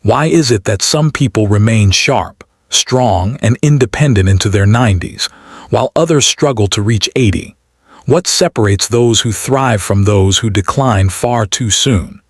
Why is it that some people remain sharp, strong, and independent into their 90s, while others struggle to reach 80? What separates those who thrive from those who decline far too soon?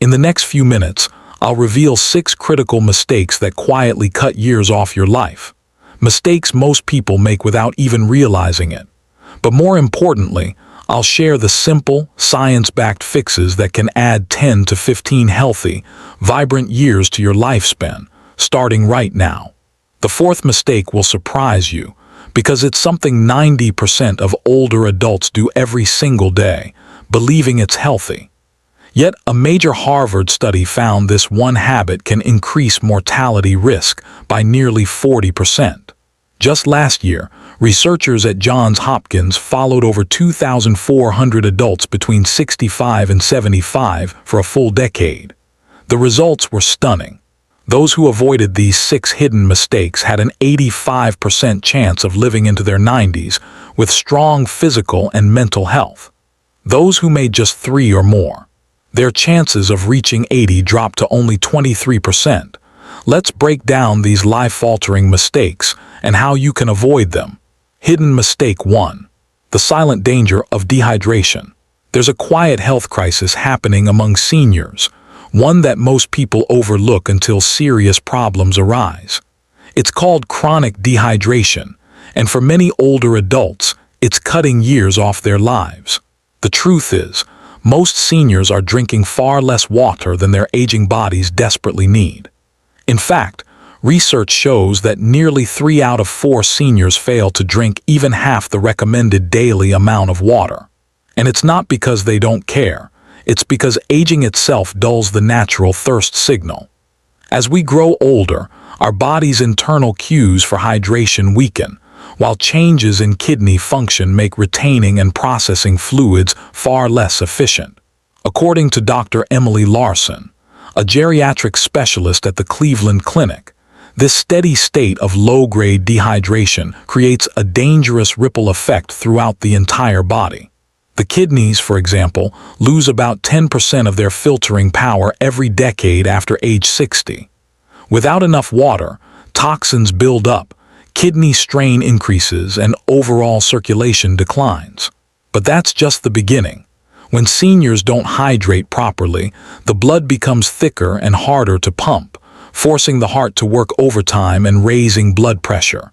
In the next few minutes, I'll reveal 6 critical mistakes that quietly cut years off your life. Mistakes most people make without even realizing it. But more importantly, I'll share the simple, science-backed fixes that can add 10 to 15 healthy, vibrant years to your lifespan, starting right now. The 4th mistake will surprise you, because it's something 90% of older adults do every single day, believing it's healthy. Yet, a major Harvard study found this one habit can increase mortality risk by nearly 40%. Just last year, researchers at Johns Hopkins followed over 2,400 adults between 65 and 75 for a full decade. The results were stunning. Those who avoided these 6 hidden mistakes had an 85% chance of living into their 90s with strong physical and mental health. Those who made just 3 or more, their chances of reaching 80 dropped to only 23%. Let's break down these life-altering mistakes and how you can avoid them. Hidden mistake 1. The silent danger of dehydration. There's a quiet health crisis happening among seniors, one that most people overlook until serious problems arise. It's called chronic dehydration, and for many older adults, it's cutting years off their lives. The truth is, most seniors are drinking far less water than their aging bodies desperately need. In fact, research shows that nearly 3 out of 4 seniors fail to drink even half the recommended daily amount of water. And it's not because they don't care, it's because aging itself dulls the natural thirst signal. As we grow older, our body's internal cues for hydration weaken, while changes in kidney function make retaining and processing fluids far less efficient. According to Dr. Emily Larson, a geriatric specialist at the Cleveland Clinic, this steady state of low-grade dehydration creates a dangerous ripple effect throughout the entire body. The kidneys, for example, lose about 10% of their filtering power every decade after age 60. Without enough water, toxins build up, kidney strain increases, and overall circulation declines. But that's just the beginning. When seniors don't hydrate properly, the blood becomes thicker and harder to pump, forcing the heart to work overtime and raising blood pressure.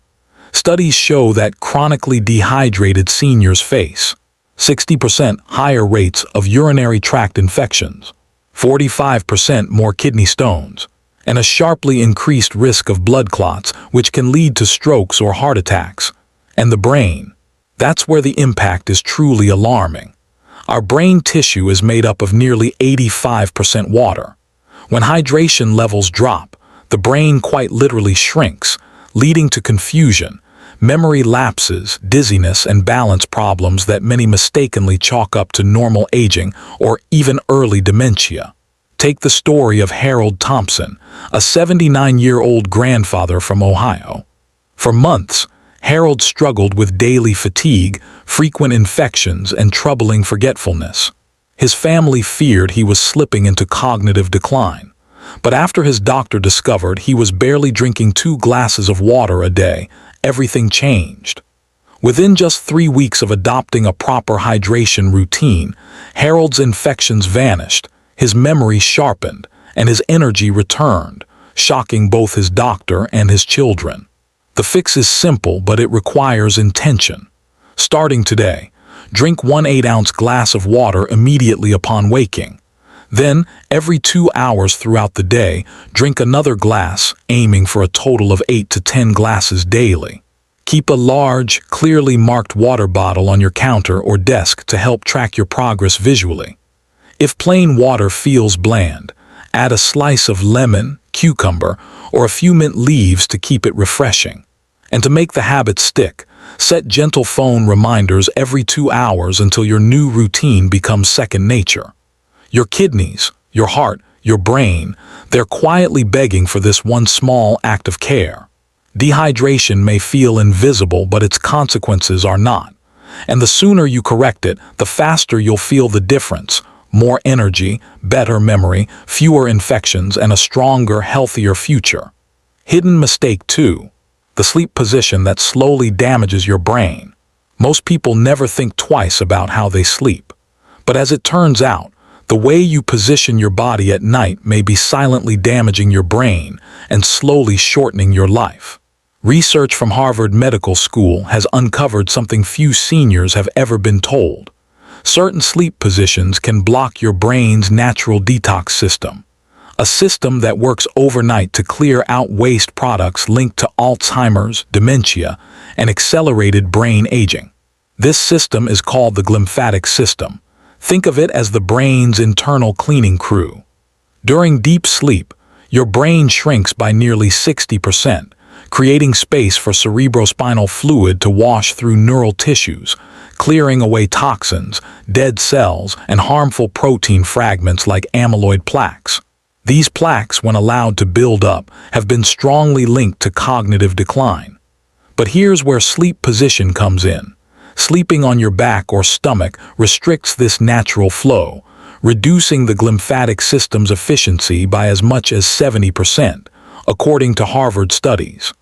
Studies show that chronically dehydrated seniors face 60% higher rates of urinary tract infections, 45% more kidney stones, and a sharply increased risk of blood clots, which can lead to strokes or heart attacks. And the brain, that's where the impact is truly alarming. Our brain tissue is made up of nearly 85% water. When hydration levels drop, the brain quite literally shrinks, leading to confusion, memory lapses, dizziness, and balance problems that many mistakenly chalk up to normal aging or even early dementia. Take the story of Harold Thompson, a 79-year-old grandfather from Ohio. For months, Harold struggled with daily fatigue, frequent infections, and troubling forgetfulness. His family feared he was slipping into cognitive decline. But after his doctor discovered he was barely drinking 2 glasses of water a day, everything changed. Within just 3 weeks of adopting a proper hydration routine, Harold's infections vanished, his memory sharpened, and his energy returned, shocking both his doctor and his children. The fix is simple, but it requires intention. Starting today, drink 1 8-ounce glass of water immediately upon waking. Then, every 2 hours throughout the day, drink another glass, aiming for a total of 8 to 10 glasses daily. Keep a large, clearly marked water bottle on your counter or desk to help track your progress visually. If plain water feels bland, add a slice of lemon, cucumber, or a few mint leaves to keep it refreshing. And to make the habit stick, set gentle phone reminders every 2 hours until your new routine becomes second nature. Your kidneys, your heart, your brain, they're quietly begging for this one small act of care. Dehydration may feel invisible, but its consequences are not. And the sooner you correct it, the faster you'll feel the difference, more energy, better memory, fewer infections, and a stronger, healthier future. Hidden mistake 2. The sleep position that slowly damages your brain. Most people never think twice about how they sleep. But as it turns out, the way you position your body at night may be silently damaging your brain and slowly shortening your life. Research from Harvard Medical School has uncovered something few seniors have ever been told. Certain sleep positions can block your brain's natural detox system, a system that works overnight to clear out waste products linked to Alzheimer's, dementia, and accelerated brain aging. This system is called the glymphatic system. Think of it as the brain's internal cleaning crew. During deep sleep, your brain shrinks by nearly 60%, creating space for cerebrospinal fluid to wash through neural tissues, clearing away toxins, dead cells, and harmful protein fragments like amyloid plaques. These plaques, when allowed to build up, have been strongly linked to cognitive decline. But here's where sleep position comes in. Sleeping on your back or stomach restricts this natural flow, reducing the glymphatic system's efficiency by as much as 70%, according to Harvard studies.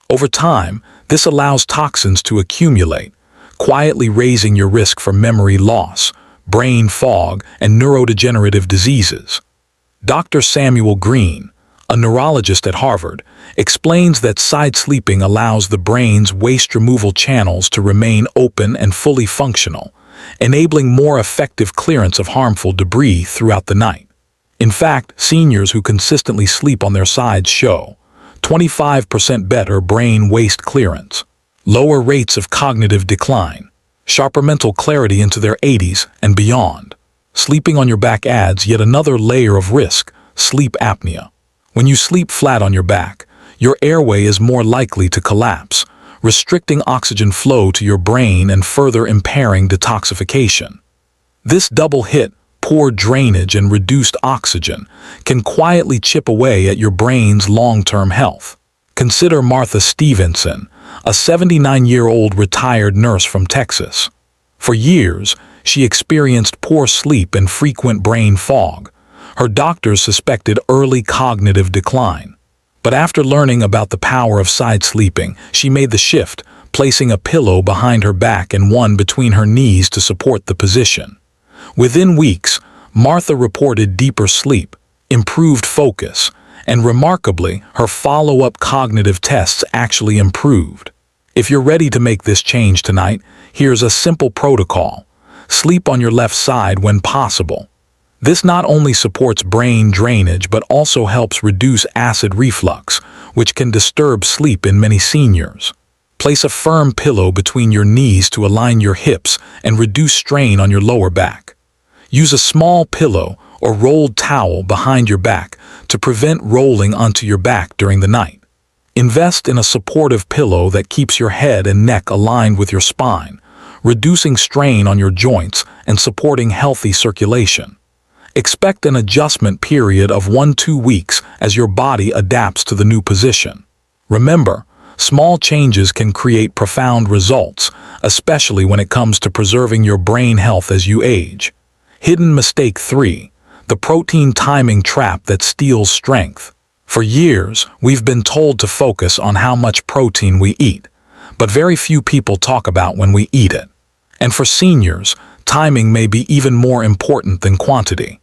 Over time, this allows toxins to accumulate, quietly raising your risk for memory loss, brain fog, and neurodegenerative diseases. Dr. Samuel Green, a neurologist at Harvard, explains that side sleeping allows the brain's waste removal channels to remain open and fully functional, enabling more effective clearance of harmful debris throughout the night. In fact, seniors who consistently sleep on their sides show 25% better brain waste clearance, lower rates of cognitive decline, sharper mental clarity into their 80s and beyond. Sleeping on your back adds yet another layer of risk: sleep apnea. When you sleep flat on your back, your airway is more likely to collapse, restricting oxygen flow to your brain and further impairing detoxification. This double hit, poor drainage and reduced oxygen, can quietly chip away at your brain's long-term health. Consider Martha Stevenson, a 79-year-old retired nurse from Texas. For years, she experienced poor sleep and frequent brain fog. Her doctors suspected early cognitive decline. But after learning about the power of side sleeping, she made the shift, placing a pillow behind her back and one between her knees to support the position. Within weeks, Martha reported deeper sleep, improved focus, and remarkably, her follow-up cognitive tests actually improved. If you're ready to make this change tonight, here's a simple protocol. Sleep on your left side when possible. This not only supports brain drainage but also helps reduce acid reflux, which can disturb sleep in many seniors. Place a firm pillow between your knees to align your hips and reduce strain on your lower back. Use a small pillow or rolled towel behind your back to prevent rolling onto your back during the night. Invest in a supportive pillow that keeps your head and neck aligned with your spine, reducing strain on your joints and supporting healthy circulation. Expect an adjustment period of 1-2 weeks as your body adapts to the new position. Remember, small changes can create profound results, especially when it comes to preserving your brain health as you age. Hidden mistake 3. The protein timing trap that steals strength. For years, we've been told to focus on how much protein we eat, but very few people talk about when we eat it. And for seniors, timing may be even more important than quantity.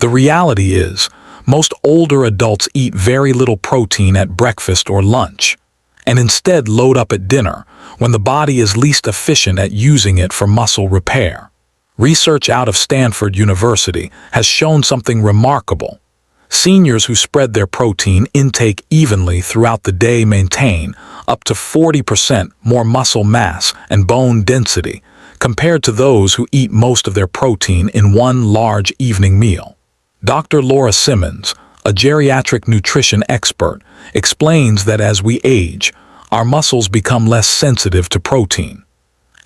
The reality is, most older adults eat very little protein at breakfast or lunch, and instead load up at dinner, when the body is least efficient at using it for muscle repair. Research out of Stanford University has shown something remarkable. Seniors who spread their protein intake evenly throughout the day maintain up to 40% more muscle mass and bone density compared to those who eat most of their protein in one large evening meal. Dr. Laura Simmons, a geriatric nutrition expert, explains that as we age, our muscles become less sensitive to protein.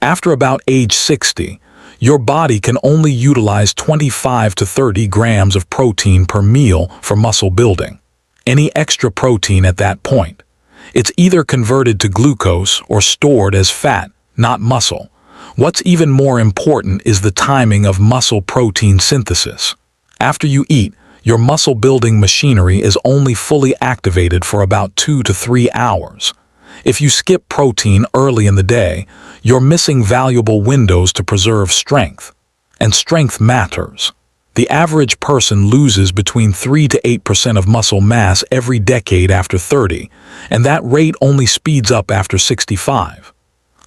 After about age 60, your body can only utilize 25 to 30 grams of protein per meal for muscle building. Any extra protein at that point, it's either converted to glucose or stored as fat, not muscle, What's even more important is the timing of muscle protein synthesis. After you eat, your muscle-building machinery is only fully activated for about 2 to 3 hours. If you skip protein early in the day, you're missing valuable windows to preserve strength. And strength matters. The average person loses between 3 to 8% of muscle mass every decade after 30, and that rate only speeds up after 65.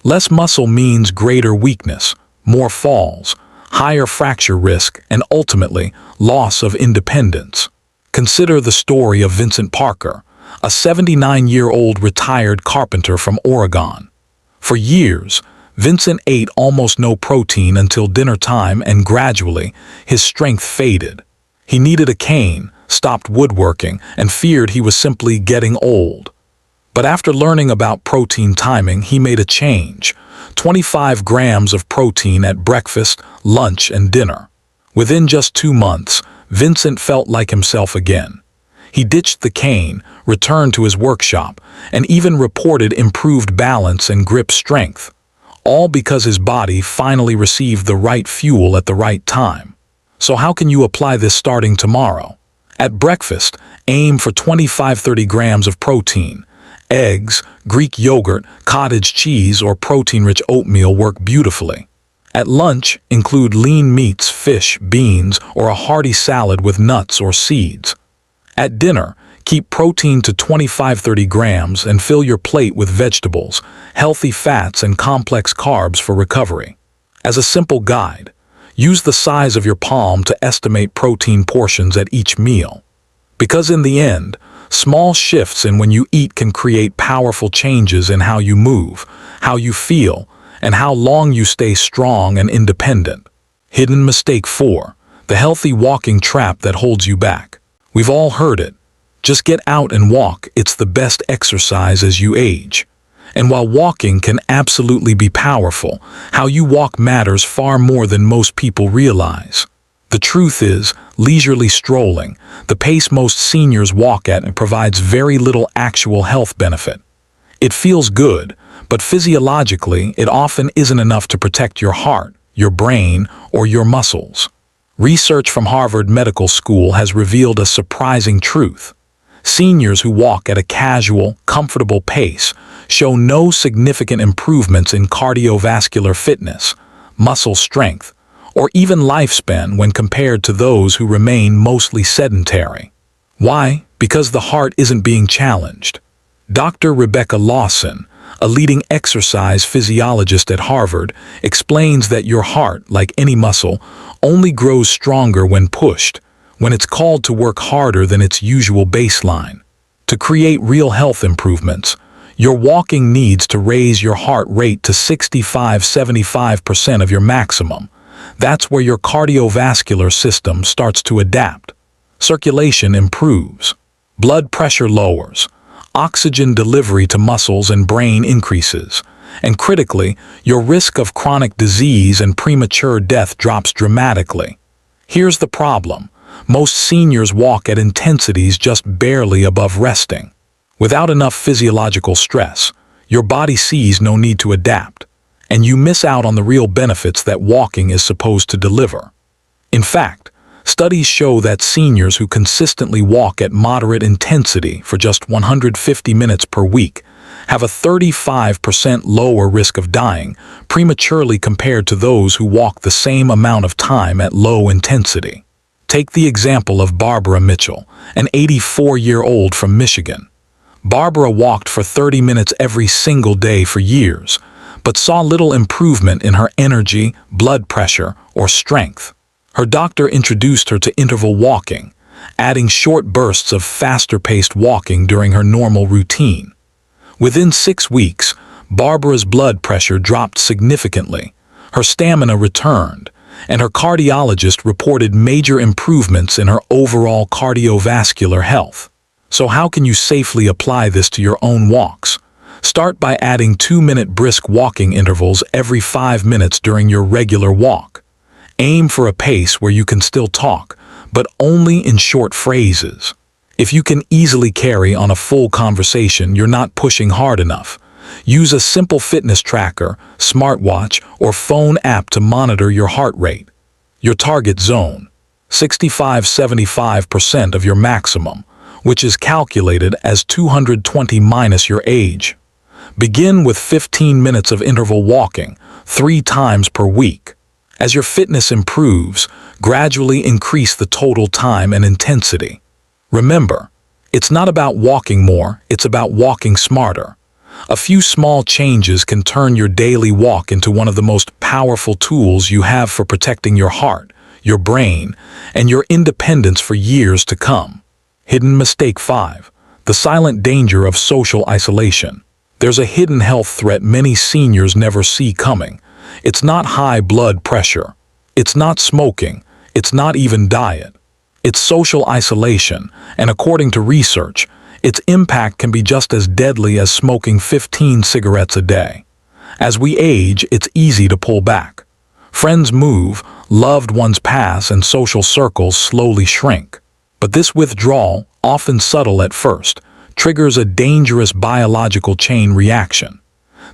Less muscle means greater weakness, more falls, higher fracture risk, and ultimately, loss of independence. Consider the story of Vincent Parker, a 79-year-old retired carpenter from Oregon. For years, Vincent ate almost no protein until dinner time, and gradually, his strength faded. He needed a cane, stopped woodworking, and feared he was simply getting old. But after learning about protein timing, he made a change: 25 grams of protein at breakfast, lunch, and dinner. Within just 2 months, Vincent felt like himself again. He ditched the cane, returned to his workshop, and even reported improved balance and grip strength, all because his body finally received the right fuel at the right time. So how can you apply this starting tomorrow? At breakfast, aim for 25-30 grams of protein. Eggs, Greek yogurt, cottage cheese, or protein-rich oatmeal work beautifully. At lunch, include lean meats, fish, beans, or a hearty salad with nuts or seeds. At dinner, keep protein to 25-30 grams and fill your plate with vegetables, healthy fats, and complex carbs for recovery. As a simple guide, use the size of your palm to estimate protein portions at each meal. Because in the end, small shifts in when you eat can create powerful changes in how you move, how you feel, and how long you stay strong and independent. Hidden mistake 4. The healthy walking trap that holds you back. We've all heard it. Just get out and walk. It's the best exercise as you age. And while walking can absolutely be powerful, how you walk matters far more than most people realize. The truth is, leisurely strolling, the pace most seniors walk at, provides very little actual health benefit. It feels good, but physiologically, it often isn't enough to protect your heart, your brain, or your muscles. Research from Harvard Medical School has revealed a surprising truth. Seniors who walk at a casual, comfortable pace show no significant improvements in cardiovascular fitness, muscle strength, or even lifespan when compared to those who remain mostly sedentary. Why? Because the heart isn't being challenged. Dr. Rebecca Lawson, a leading exercise physiologist at Harvard, explains that your heart, like any muscle, only grows stronger when pushed, when it's called to work harder than its usual baseline. To create real health improvements, your walking needs to raise your heart rate to 65–75% of your maximum. That's where your cardiovascular system starts to adapt. Circulation improves. Blood pressure lowers. Oxygen delivery to muscles and brain increases. And critically, your risk of chronic disease and premature death drops dramatically. Here's the problem. Most seniors walk at intensities just barely above resting. Without enough physiological stress, your body sees no need to adapt, and you miss out on the real benefits that walking is supposed to deliver. In fact, studies show that seniors who consistently walk at moderate intensity for just 150 minutes per week have a 35% lower risk of dying prematurely compared to those who walk the same amount of time at low intensity. Take the example of Barbara Mitchell, an 84-year-old from Michigan. Barbara walked for 30 minutes every single day for years, but saw little improvement in her energy, blood pressure, or strength. Her doctor introduced her to interval walking, adding short bursts of faster-paced walking during her normal routine. Within 6 weeks, Barbara's blood pressure dropped significantly, her stamina returned, and her cardiologist reported major improvements in her overall cardiovascular health. So how can you safely apply this to your own walks? Start by adding 2-minute brisk walking intervals every 5 minutes during your regular walk. Aim for a pace where you can still talk, but only in short phrases. If you can easily carry on a full conversation, you're not pushing hard enough. Use a simple fitness tracker, smartwatch, or phone app to monitor your heart rate. Your target zone, 65–75% of your maximum, which is calculated as 220 minus your age. Begin with 15 minutes of interval walking, 3 times per week. As your fitness improves, gradually increase the total time and intensity. Remember, it's not about walking more, it's about walking smarter. A few small changes can turn your daily walk into one of the most powerful tools you have for protecting your heart, your brain, and your independence for years to come. Hidden mistake 5. The silent danger of social isolation. There's a hidden health threat many seniors never see coming. It's not high blood pressure. It's not smoking. It's not even diet. It's social isolation, and according to research, its impact can be just as deadly as smoking 15 cigarettes a day. As we age, it's easy to pull back. Friends move, loved ones pass, and social circles slowly shrink. But this withdrawal, often subtle at first, triggers a dangerous biological chain reaction.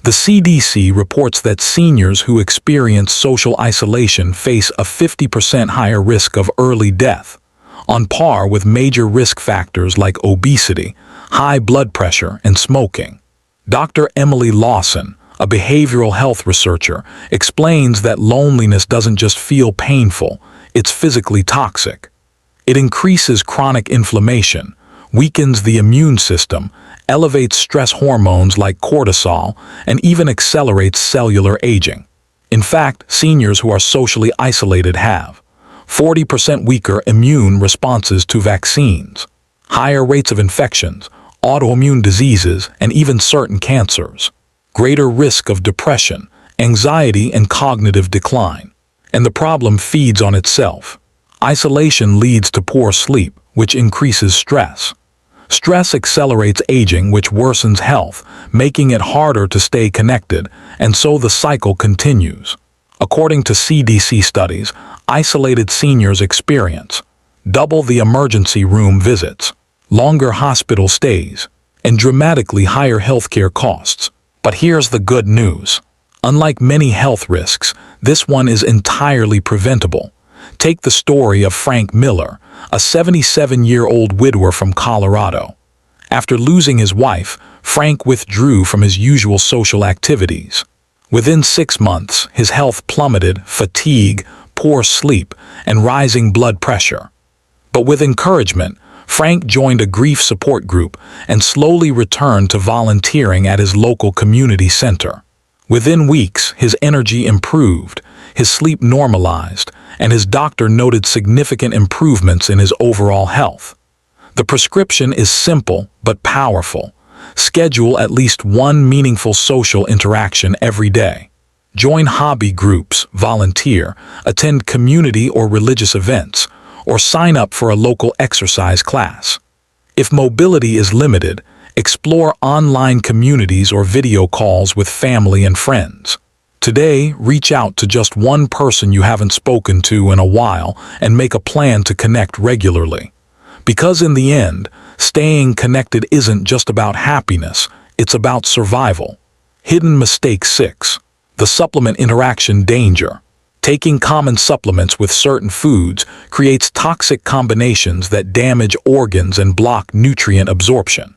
The CDC reports that seniors who experience social isolation face a 50% higher risk of early death, on par with major risk factors like obesity, high blood pressure, and smoking. Dr. Emily Lawson, a behavioral health researcher, explains that loneliness doesn't just feel painful, it's physically toxic. It increases chronic inflammation, weakens the immune system, elevates stress hormones like cortisol, and even accelerates cellular aging. In fact, seniors who are socially isolated have 40% weaker immune responses to vaccines, higher rates of infections, autoimmune diseases, and even certain cancers, greater risk of depression, anxiety, and cognitive decline. And the problem feeds on itself. Isolation leads to poor sleep, which increases stress. Stress accelerates aging, which worsens health, making it harder to stay connected, and so the cycle continues. According to CDC studies, isolated seniors experience double the emergency room visits, longer hospital stays, and dramatically higher healthcare costs. But here's the good news. Unlike many health risks, this one is entirely preventable. Take the story of Frank Miller, a 77-year-old widower from Colorado. After losing his wife, Frank withdrew from his usual social activities. Within 6 months, his health plummeted, fatigue, poor sleep, and rising blood pressure. But with encouragement, Frank joined a grief support group and slowly returned to volunteering at his local community center. Within weeks, his energy improved, his sleep normalized, and his doctor noted significant improvements in his overall health. The prescription is simple but powerful. Schedule at least one meaningful social interaction every day. Join hobby groups, volunteer, attend community or religious events, or sign up for a local exercise class. If mobility is limited, explore online communities or video calls with family and friends. Today, reach out to just one person you haven't spoken to in a while and make a plan to connect regularly. Because in the end, staying connected isn't just about happiness, it's about survival. Hidden mistake 6. The supplement interaction danger. Taking common supplements with certain foods creates toxic combinations that damage organs and block nutrient absorption.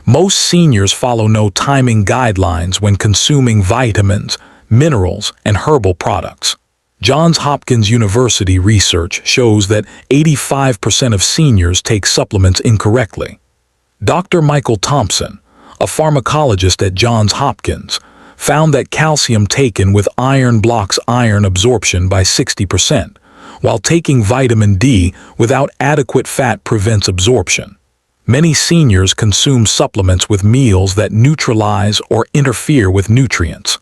Most seniors follow no timing guidelines when consuming vitamins, minerals, and herbal products. Johns Hopkins University research shows that 85% of seniors take supplements incorrectly. Dr. Michael Thompson, a pharmacologist at Johns Hopkins, found that calcium taken with iron blocks iron absorption by 60%, while taking vitamin D without adequate fat prevents absorption. Many seniors consume supplements with meals that neutralize or interfere with nutrients.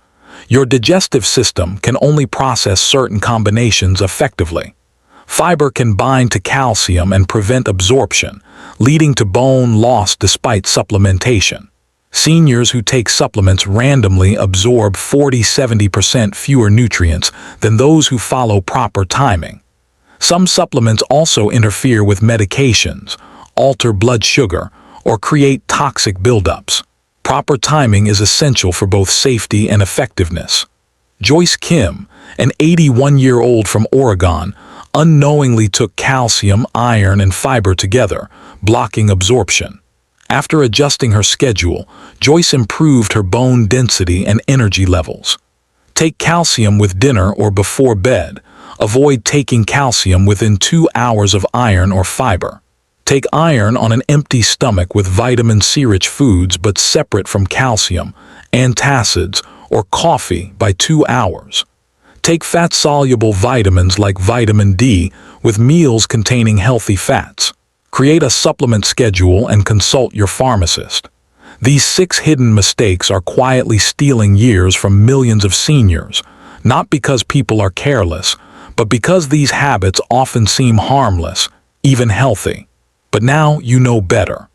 Your digestive system can only process certain combinations effectively. Fiber can bind to calcium and prevent absorption, leading to bone loss despite supplementation. Seniors who take supplements randomly absorb 40–70% fewer nutrients than those who follow proper timing. Some supplements also interfere with medications, alter blood sugar, or create toxic buildups. Proper timing is essential for both safety and effectiveness. Joyce Kim, an 81-year-old from Oregon, unknowingly took calcium, iron, and fiber together, blocking absorption. After adjusting her schedule, Joyce improved her bone density and energy levels. Take calcium with dinner or before bed. Avoid taking calcium within 2 hours of iron or fiber. Take iron on an empty stomach with vitamin C-rich foods but separate from calcium, antacids, or coffee by 2 hours. Take fat-soluble vitamins like vitamin D with meals containing healthy fats. Create a supplement schedule and consult your pharmacist. These 6 hidden mistakes are quietly stealing years from millions of seniors, not because people are careless, but because these habits often seem harmless, even healthy. But now you know better.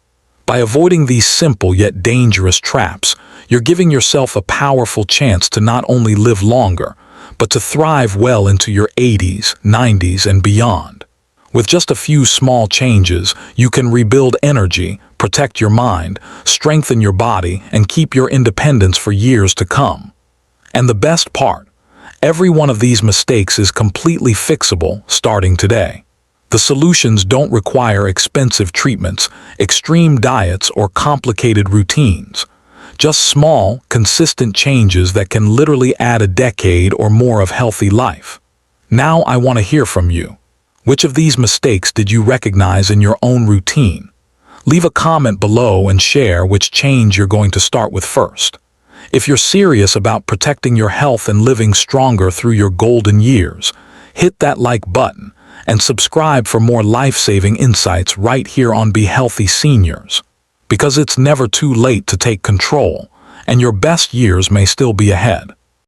By avoiding these simple yet dangerous traps, you're giving yourself a powerful chance to not only live longer, but to thrive well into your 80s, 90s, and beyond. With just a few small changes, you can rebuild energy, protect your mind, strengthen your body, and keep your independence for years to come. And the best part, every one of these mistakes is completely fixable starting today. The solutions don't require expensive treatments, extreme diets, or complicated routines. Just small, consistent changes that can literally add a decade or more of healthy life. Now I want to hear from you. Which of these mistakes did you recognize in your own routine? Leave a comment below and share which change you're going to start with first. If you're serious about protecting your health and living stronger through your golden years, hit that like button and subscribe for more life-saving insights right here on Be Healthy Seniors. Because it's never too late to take control, and your best years may still be ahead.